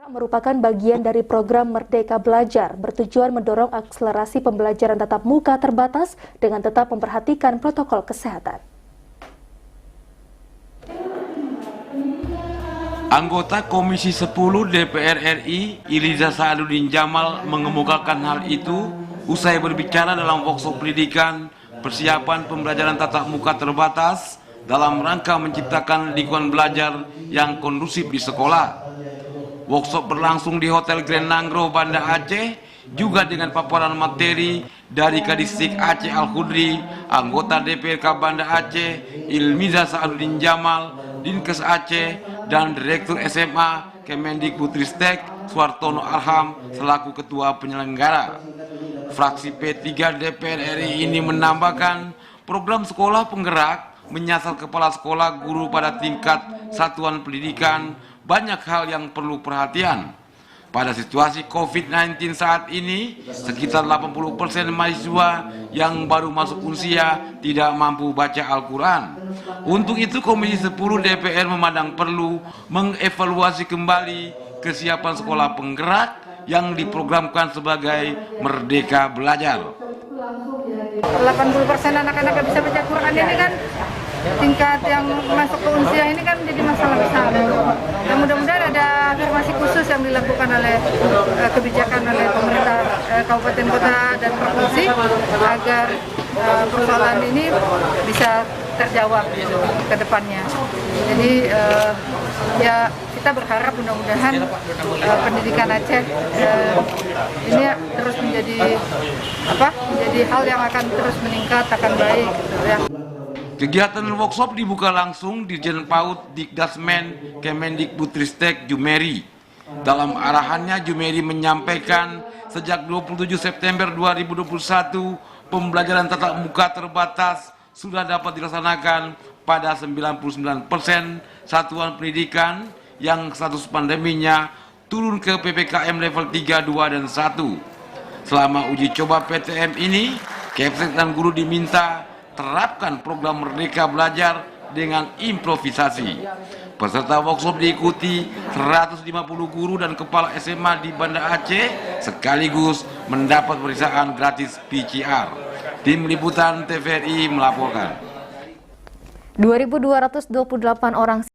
Merupakan bagian dari program Merdeka Belajar, bertujuan mendorong akselerasi pembelajaran tatap muka terbatas dengan tetap memperhatikan protokol kesehatan. Anggota Komisi 10 DPR RI, Iliza Sa'aduddin Jamal, mengemukakan hal itu usai berbicara dalam workshop pendidikan persiapan pembelajaran tatap muka terbatas dalam rangka menciptakan lingkungan belajar yang kondusif di sekolah. Workshop berlangsung di Hotel Grand Nanggro, Banda Aceh, juga dengan paparan materi dari Kadistik Aceh Al-Khudri, anggota DPRK Banda Aceh, Ilmiza Sa'aduddin Jamal, Dinkes Aceh, dan Direktur SMA Kemendikbudristek Suartono Arham selaku ketua penyelenggara. Fraksi P3 DPR RI ini menambahkan program sekolah penggerak menyasar kepala sekolah, guru pada tingkat satuan pendidikan. Banyak hal yang perlu perhatian. Pada situasi COVID-19 saat ini, sekitar 80% mahasiswa yang baru masuk usia tidak mampu baca Al-Quran. Untuk itu, Komisi 10 DPR memandang perlu mengevaluasi kembali kesiapan sekolah penggerak yang diprogramkan sebagai Merdeka Belajar. 80% anak-anak yang bisa baca Quran ini kan tingkat yang masuk ke usia ini kan jadi masalah besar. Dan mudah-mudahan ada afirmasi khusus yang dilakukan oleh kebijakan oleh pemerintah kabupaten kota dan provinsi agar persoalan ini bisa terjawab ke depannya. Jadi ya kita berharap mudah-mudahan pendidikan Aceh ini terus menjadi hal yang akan terus meningkat, akan baik gitu ya. Kegiatan workshop dibuka langsung Dirjen PAUD Dikdasmen Kemendikbudristek Jumeri. Dalam arahannya, Jumeri menyampaikan sejak 27 September 2021 pembelajaran tatap muka terbatas sudah dapat dilaksanakan pada 99% satuan pendidikan yang status pandeminya turun ke PPKM level 3, 2, dan 1. Selama uji coba PTM ini, Kepsek dan guru diminta terapkan program Merdeka Belajar dengan improvisasi. Peserta workshop diikuti 150 guru dan kepala SMA di Banda Aceh sekaligus mendapat pemeriksaan gratis PCR. Tim Liputan TVRI melaporkan. 2.228 orang